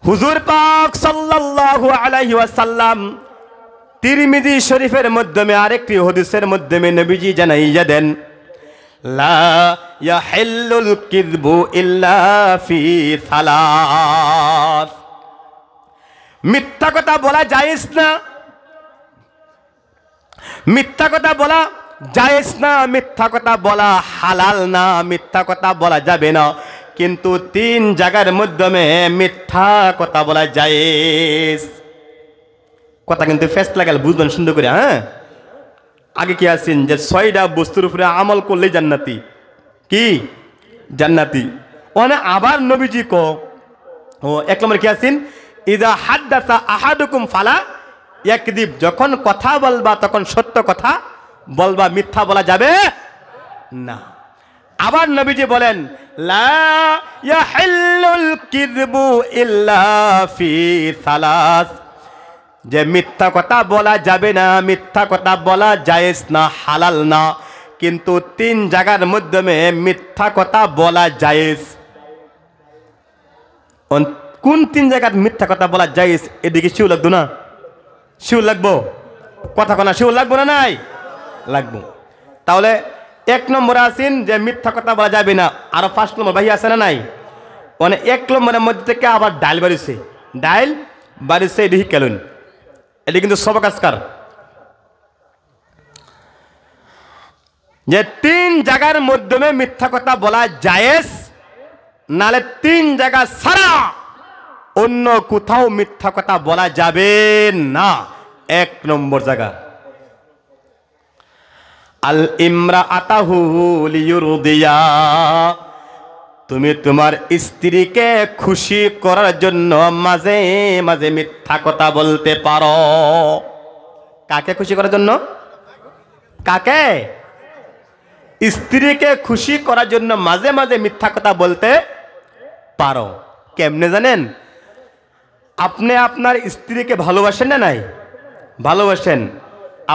হুজুর পাক সাল্লাল্লাহু আলাইহি ওয়াসাল্লাম তিরমিজি শরীফের মাধ্যমে আরেকটি হাদিসের মাধ্যমে নবীজি জানাইয়া দেন, লা ইয়াহিল্লুল কিযবু ইল্লা ফি সালাস। মিথ্যা কথা বলা জায়েজ না, মিথ্যা কথা বলা জায়েজ না, মিথ্যা কথা বলা হালাল না, মিথ্যা কথা বলা যাবে না, কিন্তু তিন জায়গার মাধ্যমে মিথ্যা কথা বলা জায়েজ। কথা কিন্তু ফেস লাগাল বুঝবেন সুন্দর করে। হ্যাঁ, আগে কি আছেন যে 6টা বস্তুর উপরে আমল করলে জান্নাতি, কি জান্নাতি। ওখানে আবার নবীজি কো ও 1 নম্বর কি আছেন, ইযা হাদ্দাসা আহাদুকুম ফালা ইয়াকদিব, যখন কথা বলবা তখন সত্য কথা বলবা, মিথ্যা বলা যাবে না। আবার নবীজি বলেন, লা ইয়াহিল্লুল কিযবু ইল্লা ফি সালাস, যে মিথ্যা কথা বলা যাবে না, মিথ্যা কথা বলা জায়েজ না, হালাল না, কিন্তু 3 জায়গার মাধ্যমে মিথ্যা কথা বলা জায়েজ। কোন 3 জায়গার মিথ্যা কথা বলা জায়েজ? এদিকে শিউ লাগতো না, শিউ লাগবো, কথা কোনা শিউ লাগবো না, নাই লাগবো। তাহলে 1 নম্বরে আছেন যে মিথ্যা কথা বলা যাবে না। আরো 5 নম্বর ভাই আছে না নাই? মানে 1 নম্বরের মধ্যে থেকে আবার ডাইল বাড়িছে, ডাইল বাড়িছে, এদিকে কেলুন, এটি কিন্তু সবকাজকার যে 3 জায়গার মাধ্যমে মিথ্যা কথা বলা জায়েজ, নালে 3 জায়গা ছাড়া অন্য কোথাও মিথ্যা কথা বলা যাবে না। 1 নম্বর জায়গা, আল ইমরাআতাহু লিয়ুরদিয়া, তুমি তোমার স্ত্রীকে খুশি করার জন্য মাঝে মাঝে মিথ্যা কথা বলতে পারো। কাকে খুশি করার জন্য? কাকে? স্ত্রীকে খুশি করার জন্য মাঝে মাঝে মিথ্যা কথা বলতে পারো। কেমনে জানেন? আপনি আপনার স্ত্রীকে ভালোবাসেন না নাই? ভালোবাসেন।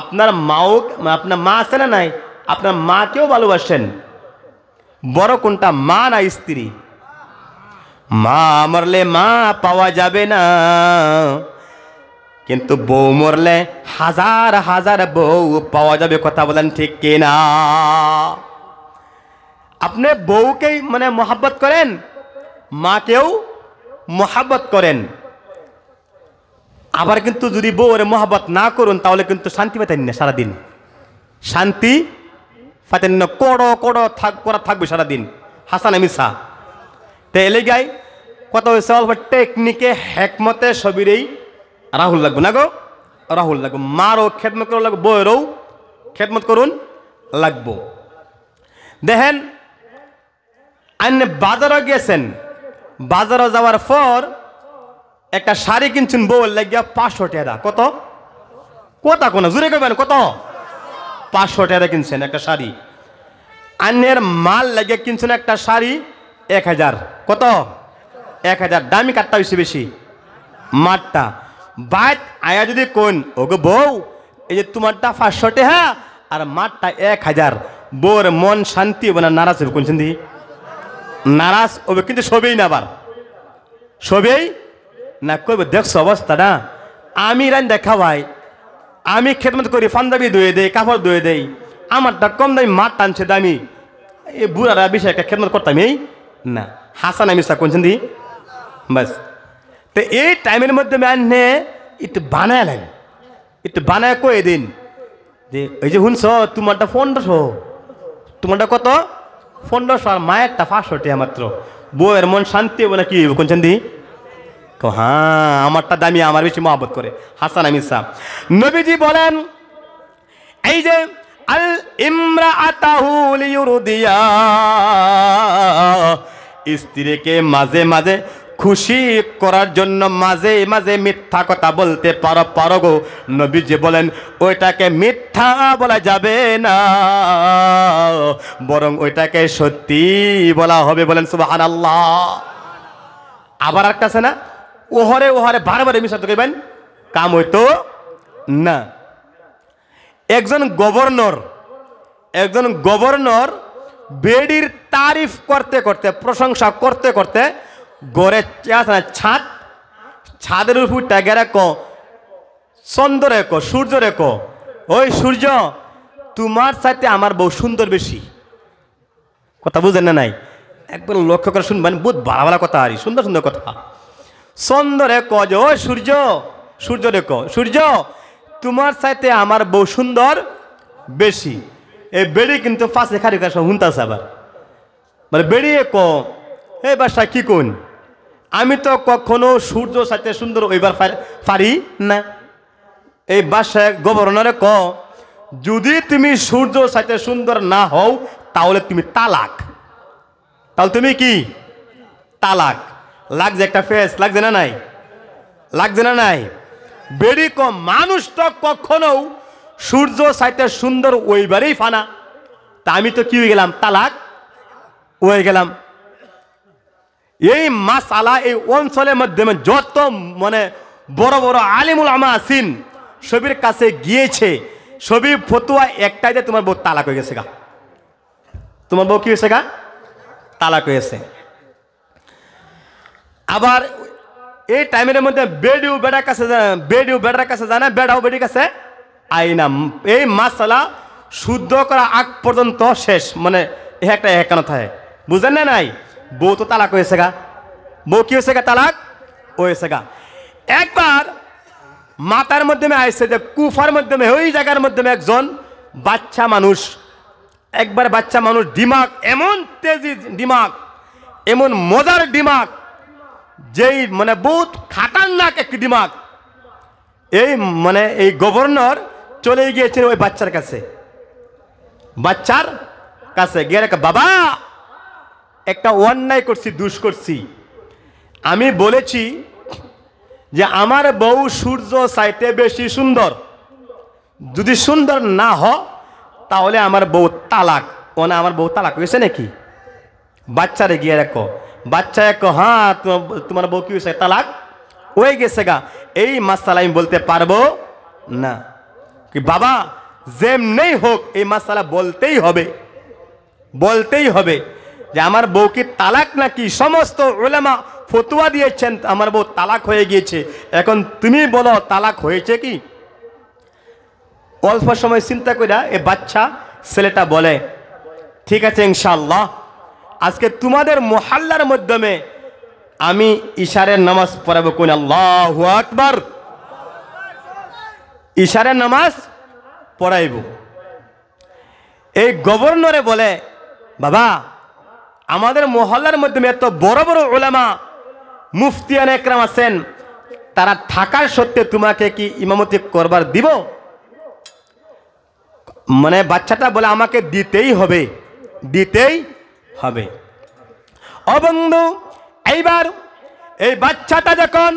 আপনার মাও, আপনার মা আছে না নাই? আপনার মাকেও ভালোবাসেন। বড় কোনটা, মা না স্ত্রী? মা মরলে মা পাওয়া যাবে না, কিন্তু বউ মরলে হাজার হাজার বউ পাওয়া যাবে। কথা বলেন ঠিক কিনা? আপনি বউকেই মানে মোহাব্বত করেন, মাকেও মোহাব্বত করেন। আবার কিন্তু যদি বউরে মোহাব্বত না করুন তাহলে কিন্তু শান্তি পাতেন না, সারাদিন শান্তি পাতেন না, কড়ো কড়ো করা থাকবে সারাদিন। হাসান মিসা তে এলে গাই কত হয়েছে, অল্প টেকনিকে হেকমতে সবিরেই রাহুল লাগবে না গো, রাহুল লাগবে। মারও খেদমত করা লাগবে, বউয়েরও খেদমত করুন লাগবো। দেখেন আপনি বাজারে গেছেন, বাজারে যাওয়ার পর একটা শাড়ি কিনছেন বউয়ের লাগিয়া 500 টাকা। কত? কথা কোনা জুড়ে করবেন, কত? 500 টাকা কিনছেন একটা শাড়ি। আন্যের মাল লাগিয়ে কিনছেন একটা শাড়ি 1000। কত? 1000। দামি কাঠটা বেশি বেশি, মাঠটা। বাইত আয়া যদি কোন ওগো বউ, এই যে তোমারটা 500 টাকা আর মাঠটা 1000, বউর মন শান্তি হবে না নারাজ হবে? কোনছেন দি নারাজ হবে, কিন্তু সবেই না, আবার সবেই না কইবে দেখছো অবস্থা না, আমি রান দেখা ভাই, আমি খেদমত করি, পাঞ্জাবি ধুয়ে দেই, কাপড় ধুয়ে দেই, আমারটা কম দামি, মাঠ টানছে দামি, এই বুড়ারা বিষয় একটা খেদমত করতাম এই না। হাসান মিসা কোনছেন দি বাস। তো এই টাইমের মধ্যে আনে একটু বানায় লাগে, একটু বানায় কয়ে দিন যে এই যে শুনছ তোমারটা 1500, তোমারটা কত? 1500, আর মায়েরটা 500 টাকা মাত্র। বউয়ের মন শান্তি হবে না কি হবে? কোনছেন দি? হ্যাঁ, আমারটা দামি, আমার বেশি মহব্বত করে। হাসান মিসা নবীজি বলেন, এই যে আল ইমরাআতাহু লিয়ুরদিয়া, স্ত্রীকে মাঝে মাঝে খুশি করার জন্য মাঝে মাঝে মিথ্যা কথা বলতে পারো গো। নবীজি বলেন ওইটাকে মিথ্যা বলা যাবে না, বরং ওইটাকে সত্যি বলা হবে। বলেন সুবহানাল্লাহ। আবার একটা আছে না, ওহরে ওহরে বারে মিশা তো কইবেন, কাম হইতো না। একজন গভর্নর বেডির তারিফ করতে করতে, প্রশংসা করতে করতে গড়ে ছাদ ছাদের উপর টাকে রেখ চন্দ্র রেখ সূর্য রেখ ওই সূর্য তোমার সাথে আমার বউ সুন্দর বেশি। কথা বুঝেন না নাই? একবার লক্ষ্য করে শুনবেন, বহুত ভালো ভালো কথা, আর সুন্দর সুন্দর কথা। চন্দ্র রেখ যে ওই সূর্য, সূর্য রেখ সূর্য তোমার সাথে আমার বউ সুন্দর বেশি। এই বেড়ি কিন্তু ফাঁসে খারি কাছে শুনতেছে আবার, মানে বেরিয়ে এই বাসা কি কোন, আমি তো কখনো সূর্য সাথে সুন্দর ওইবার পারি না। এই বাসায় গভর্নরে যদি তুমি সূর্য সাথে সুন্দর না হও তাহলে তুমি তালাক। তাহলে তুমি কি তালাক। লাগছে একটা ফেস, লাগছে না নাই? লাগছে না নাই? বেরি মানুষ তো কখনো সূর্য সাথে সুন্দর ওইবারেই ফানা। তা আমি তো কি হয়ে গেলাম? তালাক হয়ে গেলাম। এই মাসালা এই অঞ্চলের মাধ্যমে যত মানে বড় বড় আলিমুল আমা আছেন সবির কাছে গিয়েছে, সবই ফতুয়া একটাই যে তোমার বউ তালাক হয়ে গেছে গা। তোমার বউ কি হয়েছে গা? তালাক হয়েছে। আবার এই টাইমের মধ্যে বেডিও বেড়ার কাছে জানে, বেড়াও বেডির কাছে আইনা। এই মাসালা শুদ্ধ করা আগ পর্যন্ত শেষ, মানে একটা একানো থাকে। বুঝেন না নাই? বউ তো তালাক হয়েছে গা। বউ কি হয়েছে গা? তালাক হয়েছে গা। একবার মাতার মাধ্যমে আইসে যে কুফার মাধ্যমে, ওই জায়গার মাধ্যমে একজন বাচ্চা মানুষ, একবার বাচ্চা মানুষ, দিমাগ এমন তেজি দিমাগ, এমন মজার দিমাগ, যেই মানে বহুত খাতারনাক একটি দিমাগ। এই মানে এই গভর্নর চলে গিয়েছেন ওই বাচ্চার কাছে, বাচ্চার কাছে গিয়ে বাবা একটা অন্যায় করছি, দুষ করছি। আমি বলেছি যে আমার বউ সূর্য চাইতে বেশি সুন্দর, যদি সুন্দর না হয় তাহলে আমার বউ তালাক। ওনা আমার বউ তালাক হয়েছে নাকি? বাচ্চারে গিয়ে রাখো, বাচ্চা এক হ্যাঁ তোমার বউ কি হয়েছে? তালাক হয়ে গেছে গা। এই মাসালা আমি বলতে পারবো না কি বাবা, যেমনি হোক এই মাসালা বলতেই হবে, বলতেই হবে যে আমার বউ কি তালাক নাকি। সমস্ত উলামা ফতুয়া দিয়েছেন আমার বউ তালাক হয়ে গিয়েছে। এখন তুমি বলো তালাক হয়েছে কি? অল্প সময় চিন্তা করে এ বাচ্চা ছেলেটা বলে ঠিক আছে ইনশাআল্লাহ, আজকে তোমাদের মুহাল্লার মাধ্যমে আমি ইশারের নামাজ পড়াবো। কোন আল্লাহু আকবার। ইশারের নামাজ পড়াইব। এই গভর্নরে বলে বাবা আমাদের মহল্লার মাধ্যমে এত বড় বড় উলামা মুফতিয়ান একরাম আছেন, তারা থাকার সত্ত্বে তোমাকে কি ইমামতি করবার দিব? মানে বাচ্চাটা বলে আমাকে দিতেই হবে, দিতেই হবে। ও বন্ধু, এইবার এই বাচ্চাটা যখন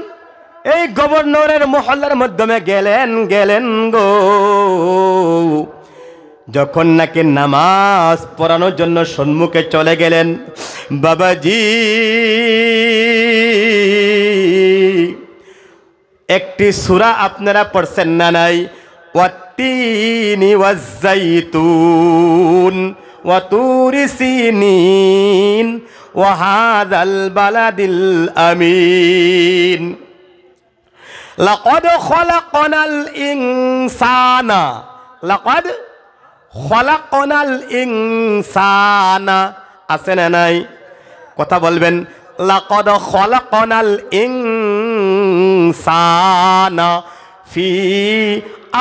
এই গভর্নরের মহল্লার মাধ্যমে গেলেন গো, যখন নাকি নামাজ পড়ানোর জন্য সম্মুখে চলে গেলেন, বাবাজি একটি সূরা আপনারা পড়ছেন না নাই? ওয়াত্তিনি ওয়াজ্জাইতুন ওয়া তুরি সিনিন ওয়া হাযাল বালাদিল আমিন লাকাদ খালাকনাল ইনসানা, লাকাদ খালাকনাল ইনসানা আছে না নাই? কথা বলবেন। লাকাদ খালাকনাল ইনসানা ফি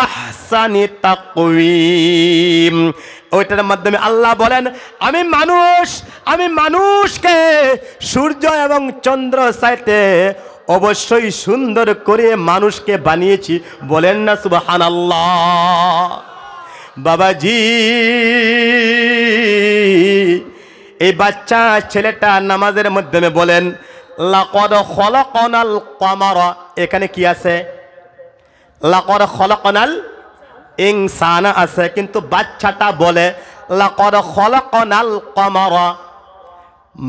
আহসানি তাকওয়িম। ওইটার মাধ্যমে আল্লাহ বলেন আমি মানুষকে সূর্য এবং চন্দ্র চাইতে অবশ্যই সুন্দর করে মানুষকে বানিয়েছি। বলেন না সুবহানাল্লাহ। বাবাজি এই বাচ্চা ছেলেটা নামাজের মাধ্যমে বলেন লাকাদ খালাকনাল কমারা। এখানে কি আছে? লাকাদ খালাকনাল ইনসানা আছে, কিন্তু বাচ্চাটা বলে লাকাদ খালাকনাল কমারা।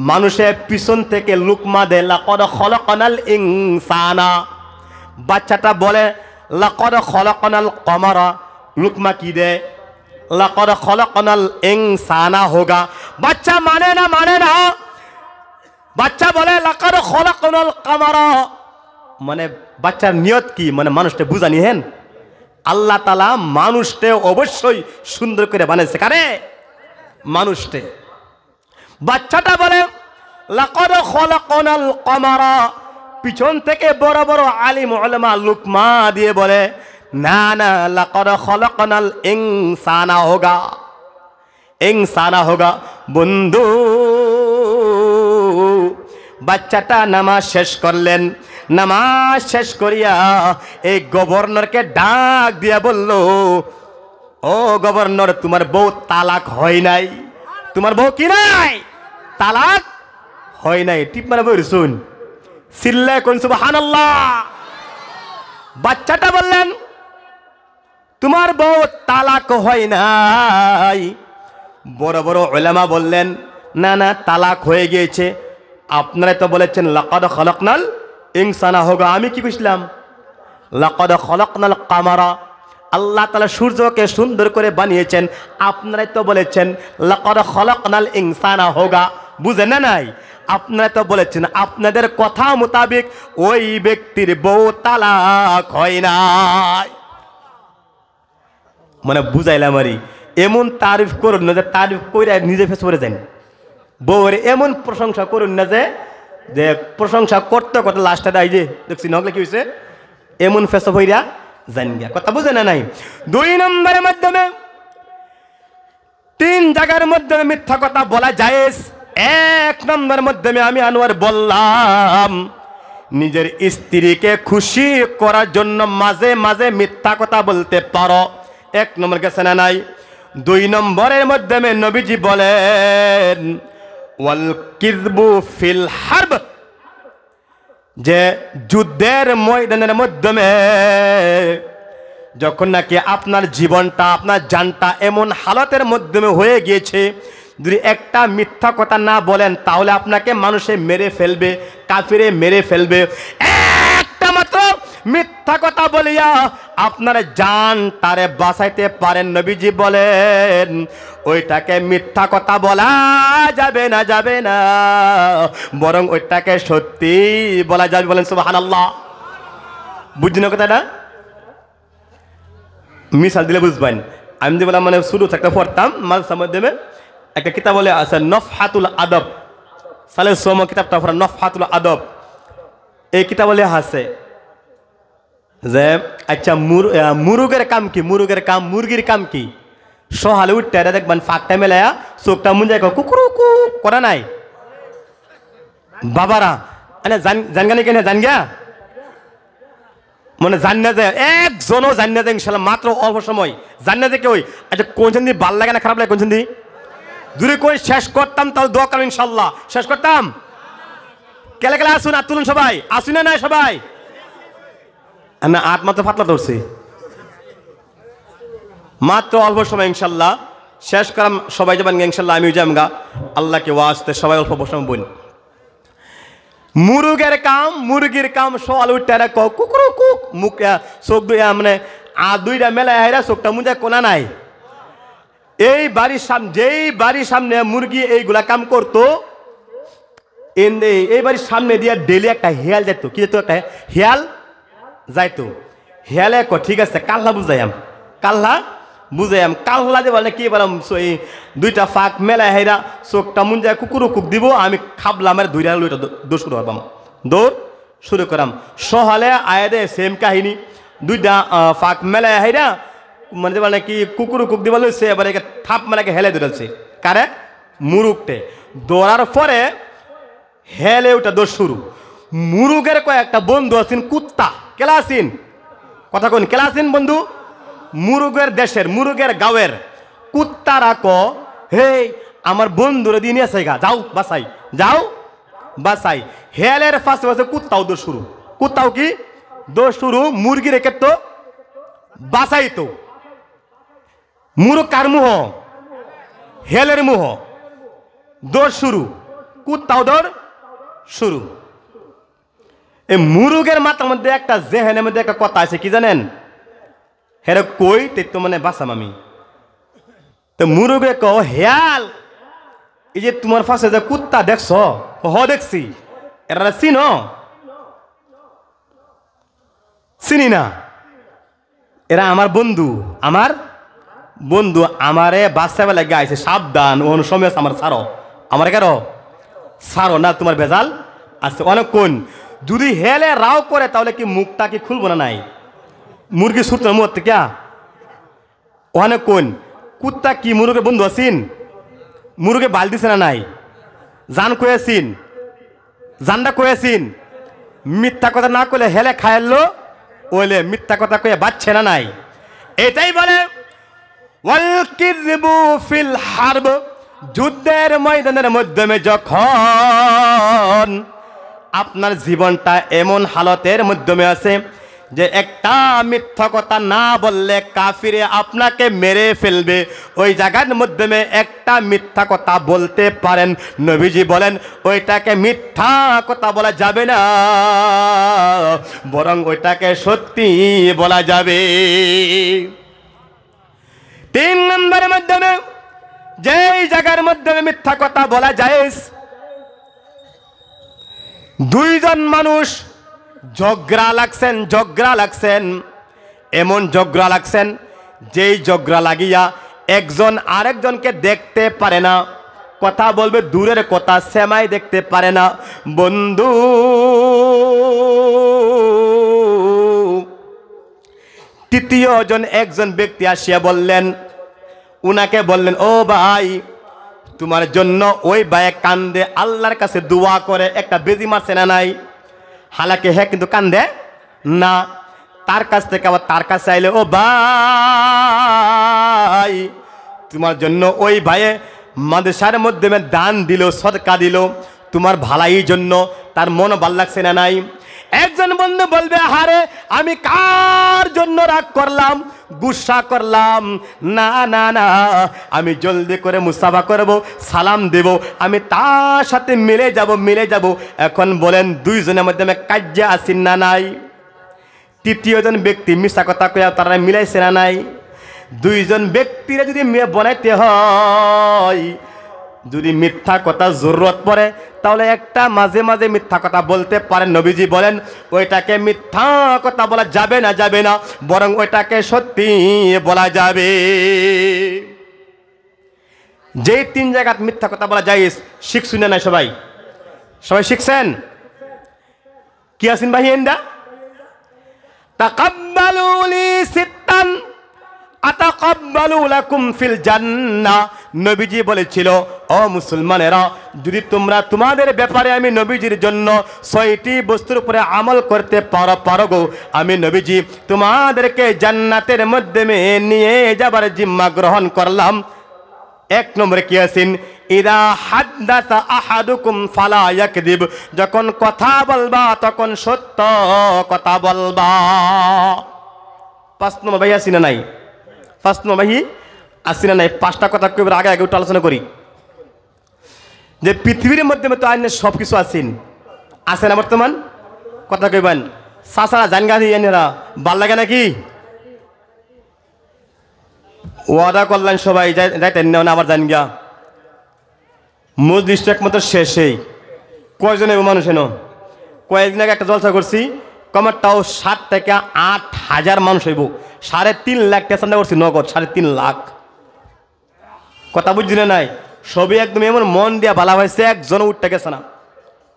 মানুষের পিছন থেকে লুকমা দে লাকাদ খালাকনাল ইনসানা, বাচ্চাটা বলে লাকাদ খালাকনাল কমারা। লুকমা কি দে? লাকাদ খালাকনাল ইনসানা হোগা। বাচ্চা মানে না, বাচ্চা বলে লাকাদ খালাকনাল কমারা। মানে বাচ্চার নিয়ত কি মানে মানুষটা বুঝানি হেন আল্লাহ তাআলা মানুষটা অবশ্যই সুন্দর করে বানাইছে কারে মানুষটা বাচ্চাটা বলে লাকাদ খলাকনাল কমারা পিছন থেকে বড় বড় আলিম উলামা লুকমা দিয়ে বলে না না লাকাদ খলাকনাল ইনসানা হোগা বন্ধু বাচ্চাটা নামাজ শেষ করলেন নামাজ শেষ করিয়া এই গভর্নরকে ডাক দিয়া বলল ও গভর্নর তোমার বউ তালাক হয় নাই তোমার বউ কি নাই তালাক হয় নাই টিপ মারা বই শুন সিল্লা কোন সুবহানাল্লাহ বাচ্চাটা বললেন তোমার বউ তালাক হয় নাই বড় বড় উলামা বললেন না না তালাক হয়ে গিয়েছে আপনারা তো বলেছেন লাকাদ খলাকনাল ইনসানা হোগা আমি কি কইছিলাম লাকাদ খলাকনাল কামারা আল্লাহ তাআলা সূর্যকে সুন্দর করে বানিয়েছেন আপনারাই তো বলেছেন লাকাদ খলাকনাল ইনসানা হোগা বুঝেন না নাই আপনারা তো বলেছেন আপনাদের কথা মোতাবেক ওই ব্যক্তির বউ তালাক হয় নাই মানে বুঝাইলাম আরি এমন তারিফ করুন না যে তারিফ কইরা নিজে ফেস করে যান বউর এমন প্রশংসা করুন না যে প্রশংসা করতে করতে লাস্টে দেয় যে দেখছি নগলে কি হয়েছে এমন ফেস হইরা জান গিয়া কথা বুঝে না নাই 2 নম্বরের মাধ্যমে 3 জায়গার মধ্যে মিথ্যা কথা বলা জায়েজ 1 নম্বরের মাধ্যমে আমি আনোয়ার বললাম নিজের স্ত্রীকে খুশি করার জন্য মাঝে মাঝে মিথ্যা কথা বলতে পারো 1 নম্বর গেছে না নাই 2 নম্বরের মাধ্যমে নবীজি বলেন ওয়াল কিযবু ফিল হারব যে যুদ্ধের ময়দানের মাধ্যমে যখন নাকি আপনার জীবনটা আপনার জানটা এমন হালতের মাধ্যমে হয়ে গিয়েছে যদি একটা মিথ্যা কথা না বলেন তাহলে আপনাকে মানুষে মেরে ফেলবে কাফিরে মেরে ফেলবে একটা মাত্র মিথ্যা কথা বলিয়া আপনার জান তারে বাঁচাইতে পারেন নবীজি বলেন ওইটাকে মিথ্যা কথা বলা যাবে না বরং ওইটাকে সত্যি বলা যাবে বলেন সুবহানাল্লাহ বুঝছেন কথাটা মিসাল দিলে বুঝবেন আমি যে বললাম মানে শুরু একটা পড়তাম মাদ্রাসার মাধ্যমে একটা কিতাব বলে আছে নফহাতুল আদব সালে সোম কিতাবটা পড়া নফহাতুল আদব এই কিতাব বলে আছে যে আচ্ছা মুরুগের কাম কি মুরগির কাম কি সহালে উঠতে দেখবেন ফাঁকটা মেলায়া চোখটা মুঞ্জায় কুকুরু কুক করা নাই বাবারা এনে জানগানি কেন জান গিয়া মানে জান না যায় একজনও জান না যায় ইনশাল্লাহ মাত্র অল্প সময় জান না যে কেউ আচ্ছা কোনখান দিয়ে ভাল লাগে না খারাপ লাগে কোনখান দিয়ে যদি কই শেষ করতাম তাহলে দোয়া করো ইনশাল্লাহ শেষ করতাম কেলে কেলে আসুন আর তুলুন সবাই আসুন না নাই সবাই না আট মাত্র ফাতলা ধরছি মাত্র অল্প সময় ইনশাল্লাহ শেষ করাম সবাই যাবেন ইনশাল্লাহ আমিও যামগা আল্লাহকে ওয়াস্তে সবাই অল্প সময় বল মুরগির কাম সকাল উঠতে কুকুরু কুক মুখ চোখ মানে দুইটা মেলা হেরা চোখটা মুজা কোনা নাই এই বাড়ির সামনে যেই বাড়ির সামনে মুরগি এইগুলা কাম করতো এই বাড়ির সামনে দিয়ে ডেলি একটা হেয়াল যেত কি যেত একটা হেয়াল যাইতো হেয়ালে ঠিক আছে কাল্লা বুঝাইম কাল্লা যে বলে কি বললাম এই দুইটা ফাঁক মেলা হেরা চোখটা মুঞ্জায় কুকুরু কুক দিব আমি খাবলাম আর দুইটা লইটা দৌড় শুরু করবাম দৌড় শুরু করাম সহালে আয়াদে সেম কাহিনী দুইটা ফাঁক মেলা হেরা মানে বলে কি কুকুরু কুক দিব সে এবার থাপ মানে হেলে দৌড়াচ্ছে কারে মুরুগটে দৌড়ার পরে হেলে ওটা দৌড় শুরু মুরুগের কয়েকটা বন্ধু আছেন কুত্তা কেলা আছেন কথা কোন কেলা আছেন বন্ধু মুরুগের দেশের মুরুগের গাঁয়ের কুত্তারা হে আমার বন্ধুরা দিয়ে নিয়ে গা যাও বাসাই হেলের পাশে পাশে কুত্তাও দোষ শুরু কুত্তাও কি দোষ শুরু মুরগি রেখে তো বাসাই তো মুরুগ কার মুহ হেলের মুহ দোষ শুরু কুত্তাও দৌড় শুরু এই মুরুগের মাথার মধ্যে একটা জেহেনের মধ্যে একটা কথা আছে কি জানেন হেরে কই তো মানে বাঁচাম আমি তো মুরুগে হেয়াল এই যে তোমার পাশে যে কুত্তা দেখছ দেখছি এরা চিন চিনি না, এরা আমার বন্ধু, আমার বন্ধু আমারে বাচ্চাবেলা গাইছে সাবধান ও সময় আছে আমার ছাড়ো, আমার কেন ছাড়ো না, তোমার ভেজাল আছে অনেকক্ষণ। যদি হেলে রাও করে তাহলে কি মুখটা কি খুলবো না? নাই মুরগি ছুটতো না মুখ থেকে অনেকক্ষণ। কুত্তা কি মুরুগে বন্ধু আছিন? মুরুগে বাল দিছে না নাই? জান কয়েছিন, জানটা কয়েছিন। মিথ্যা কথা না করলে হেলে খায়ালো ওইলে মিথ্যা কথা কয়ে বাচ্চে না নাই? এটাই বলে ওয়াল কিযবু ফিল হারব, যুদ্ধের ময়দানের মাধ্যমে যখন আপনার জীবনটা এমন হালতের মাধ্যমে আছে যে একটা মিথ্যা কথা না বললে কাফিরে আপনাকে মেরে ফেলবে, ওই জায়গার মাধ্যমে একটা মিথ্যা কথা বলতে পারেন। নবীজি বলেন ওইটাকে মিথ্যা কথা বলা যাবে না, বরং ওইটাকে সত্যি বলা যাবে। 3 নম্বরের মাধ্যমে যেই জায়গার মাধ্যমে মিথ্যা কথা বলা যায়, 2 জন মানুষ ঝগড়া লাগছেন, এমন ঝগড়া লাগছেন যেই ঝগড়া লাগিয়া একজন আরেকজনকে দেখতে পারে না, কথা বলবে দূরের কথা, সেমাই দেখতে পারে না। বন্ধু তৃতীয় জন একজন ব্যক্তি আসিয়া বললেন, উনাকে বললেন ও ভাই তোমার জন্য ওই ভাই কান্দে, আল্লাহর কাছে দোয়া করে, একটা বেজি মারছে না নাই? হালাকে হ্যাঁ কিন্তু কান্দে না। তার কাছ থেকে আবার তার কাছে আইলে ও ভাই তোমার জন্য ওই ভাইয়ে মাদ্রাসার মাধ্যমে দান দিল, সদকা দিল তোমার ভালাই জন্য, তার মন ভাল লাগছে না নাই? একজন বন্ধু বলবে হারে আমি কার জন্য রাগ করলাম, গুসা করলাম, না না না আমি জলদি করে মুসাফা করব, সালাম দেব, আমি তার সাথে মিলে যাব। এখন বলেন 2 জনের মধ্যে কাজে আসিন না নাই? তৃতীয় জন ব্যক্তি মিশা কথা কয়া তারা মিলাইছে না নাই? 2 জন ব্যক্তিরা যদি বনাইতে হয়, যদি মিথ্যা কথা জরুরত পড়ে তাহলে একটা মাঝে মাঝে মিথ্যা কথা বলতে পারেন। নবীজি বলেন ওইটাকে মিথ্যা কথা বলা যাবে না, বরং ওইটাকে সত্যি বলা যাবে। যেই 3 জায়গায় মিথ্যা কথা বলা যায় শিখছুন না সবাই? সবাই শিখছেন? কি আছেন ভাই? এন্ডা তাকাব্বালু লি সিত্তান আতাকাব্বালু লাকুম ফিল জান্নাহ। নবীজি বলেছিল ও মুসলমানেরা, যদি তোমরা তোমাদের ব্যাপারে আমি নবীজির জন্য 6টি বস্তুর উপরে আমল করতে পারো গো, আমি নবীজি তোমাদেরকে জান্নাতের মাধ্যমে নিয়ে যাবার জিম্মা গ্রহণ করলাম। 1 নম্বরে কি আছেন? ইদা হাদ্দাসা আহাদুকুম ফালা ইয়াকদিব, যখন কথা বলবা তখন সত্য কথা বলবা। 5 নম্বর ভাই আসি না নাই? 5 নম্বর ভাই আসি না নাই? 5টা কথা কইবার আগে একটু আলোচনা করি যে পৃথিবীর মধ্যে তো আইনের সব কিছু আছেন, আছে না বর্তমান? কথা কইবেন সাসারা জানগা দিয়ে এরা ভাল লাগে নাকি? ওয়াদা করলেন সবাই যাইতেন না, আবার জান গিয়া মজলিসটা একমাত্র শেষেই কয়জনে মানুষ এনো? কয়েকদিন আগে একটা জলসা করছি, কমারটাও 7 থেকে 8 হাজার মানুষ হইব, 3.5 লাখ টেসান্ডা করছি নগদ, 3.5 লাখ। কথা বুঝছি না নাই? সবই একদম এমন মন দিয়া ভালা হয়েছে, একজন উঠতে গেছে না,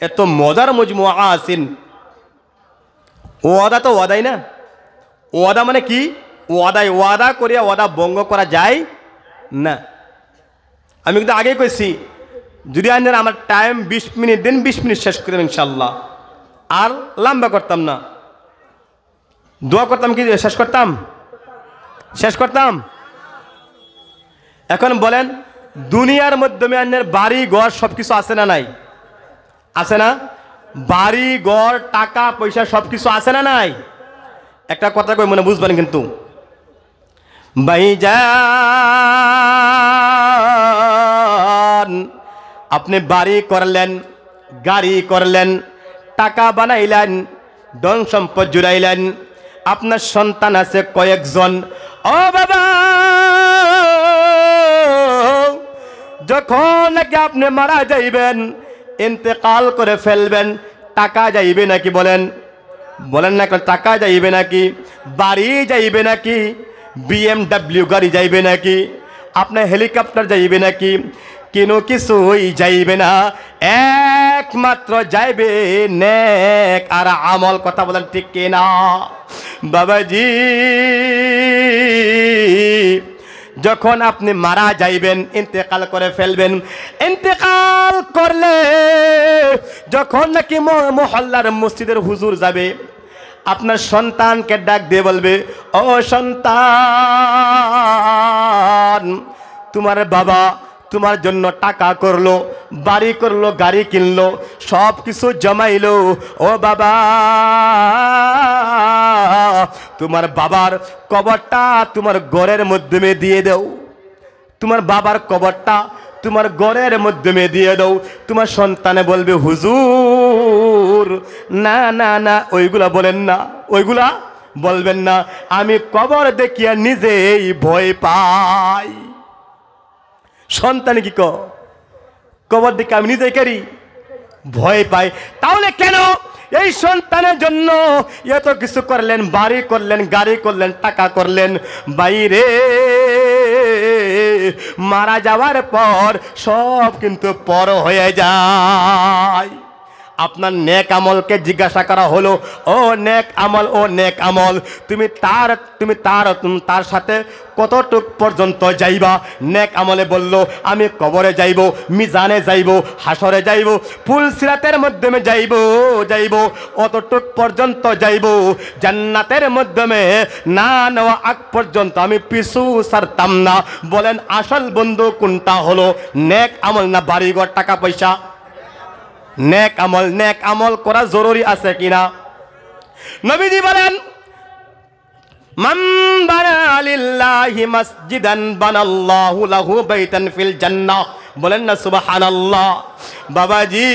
এত মজার মজমুআ আছেন। ওয়াদা তো ওয়াদাই না, ওয়াদা মানে কি? ওয়াদা করিয়া ওয়াদা ভঙ্গ করা যায় না। আমি কিন্তু আগেই কইছি যদি আইনের আমার টাইম 20 মিনিট দিন, 20 মিনিট শেষ করে দেবেন ইনশাল্লাহ, আর লম্বা করতাম না। দোয়া করতাম কি শেষ করতাম? এখন বলেন দুনিয়ার মাধ্যমে আইনের বাড়ি ঘর সব কিছু আছে না নাই? আছে না? বাড়ি ঘর টাকা পয়সা সব কিছু আছে না নাই? একটা কথা কই মনে বুঝবেন কিন্তু, ভাইজান আপনি বাড়ি করলেন, গাড়ি করলেন, টাকা বানাইলেন, ধন সম্পদ জুড়াইলেন, আপনার সন্তান আছে কয়েকজন। ও বাবা, যখন নাকি আপনি মারা যাইবেন, ইন্তেকাল করে ফেলবেন, টাকা যাইবে নাকি বলেন? বলেন না কেন, টাকা যাইবে নাকি, বাড়ি যাইবে নাকি, BMW গাড়ি যাইবে নাকি, আপনার হেলিকপ্টার যাইবে নাকি, কেন কিছুই যাইবে না, একমাত্র যাইবে নেক আর আমল। কথা বলেন ঠিক কিনা বাবাজি? যখন আপনি মারা যাইবেন, ইন্তেকাল করে ফেলবেন, ইন্তেকাল করলে যখন নাকি মহল্লার মসজিদের হুজুর যাবে, আপনার সন্তানকে ডাক দিয়ে বলবে, ও সন্তান, তোমার বাবা তোমার জন্য টাকা করলো, বাড়ি করলো, গাড়ি কিনলো, সব কিছু জমাইলো, ও বাবা তোমার বাবার কবরটা তোমার ঘরের মাধ্যমে দিয়ে দাও, তোমার বাবার কবরটা তোমার ঘরের মাধ্যমে দিয়ে দাও। তোমার সন্তানে বলবে, হুজুর না না না, ওইগুলা বলেন না, ওইগুলা বলবেন না, আমি কবর দেখিয়া নিজেই ভয় পাই। সন্তানে কি কবর দেখে আমি নিজেই করি ভয় পাই। তাহলে কেন এই সন্তানের জন্য এত কিছু করলেন, বাড়ি করলেন, গাড়ি করলেন, টাকা করলেন, বাইরে মারা যাওয়ার পর সব কিন্তু পর হয়ে যায়। আপনার নেক আমলকে জিজ্ঞাসা করা হলো, ও নেক আমল, ও নেক আমল, তুমি তার সাথে কতটুক পর্যন্ত যাইবা? নেক আমলে বলল, আমি কবরে যাইব, মিজানে যাইব, হাসরে যাইব, ফুলসিরাতের মাধ্যমে যাইব, অতটুক পর্যন্ত যাইব, জান্নাতের মাধ্যমে না নেওয়া আগ পর্যন্ত আমি পিছু ছাড়তাম না। বলেন আসল বন্ধু কোনটা হলো, নেক আমল না বাড়িঘর টাকা পয়সা? নেক আমল। নেক আমল করা জরুরি আছে কিনা? নবীজি বলেন, মান বানা লিল্লাহি মসজিদান বানাল্লাহু লাহু বাইতান ফিল জান্নাহ। বলেন না সুবহানাল্লাহ। বাবাজি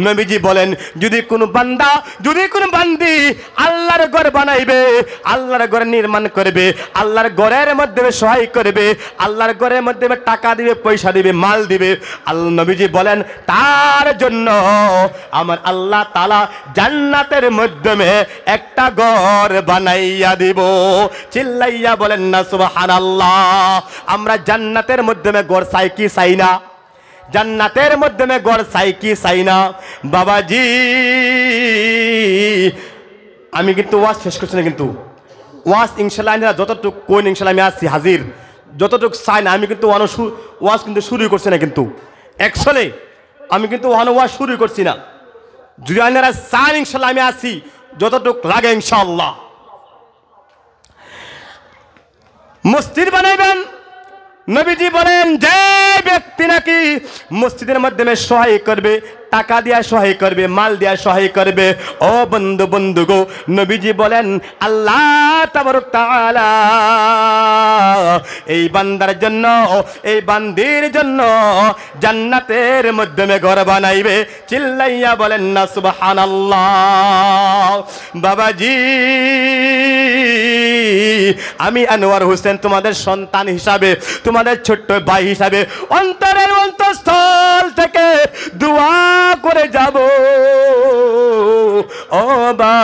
নবীজি বলেন, যদি কোনো বান্দা, যদি কোনো বান্দি আল্লাহর ঘর বানাইবে, আল্লাহর ঘর নির্মাণ করবে, আল্লাহর ঘরের মধ্যে সহায় করবে, আল্লাহর ঘরের মধ্যে টাকা দিবে, পয়সা দিবে, মাল দিবে, আল্লাহ নবীজি বলেন তার জন্য আমার আল্লাহ তাআলা জান্নাতের মাধ্যমে একটা ঘর বানাইয়া দিব। চিল্লাইয়া বলেন না সুবহানাল্লাহ। আমরা জান্নাতের মাধ্যমে ঘর চাই কি চাই না? জান্নাতের মাধ্যমে ঘর চাই কি চাই না? বাবাজি আমি কিন্তু ওয়াজ শেষ করছি না, কিন্তু ওয়াজ ইনশাল্লাহ যতটুক কোন ইনশাল্লাহ আমি আসছি হাজির, যতটুক চাই না আমি কিন্তু ওয়াজ কিন্তু শুরুই করছি না। কিন্তু অ্যাকচুয়ালি আমি কিন্তু ওয়াজ শুরুই করছি না। যদি আপনারা চান ইনশাল্লাহ আমি আসছি যতটুক লাগে ইনশাল্লাহ। মসজিদ বানাইবেন, নবীজি বলেন যে ব্যক্তি নাকি মসজিদের মাধ্যমে সহায় করবে, টাকা দিয়া সহায় করবে, মাল দিয়া সহায় করবে, ও বন্ধু গো, নবীজি বলেন আল্লাহ তাবারক তাআলা এই বান্দার জন্য, এই বান্দির জন্য জান্নাতের মাধ্যমে ঘর বানাইবে। চিল্লাইয়া বলেন না সুবহানাল্লাহ। বাবাজি আমি আনোয়ার হোসেন তোমাদের সন্তান হিসাবে, তোমাদের ছোট্ট ভাই হিসাবে অন্তরের অন্তঃস্থল থেকে দোয়া করে যাব, ও বা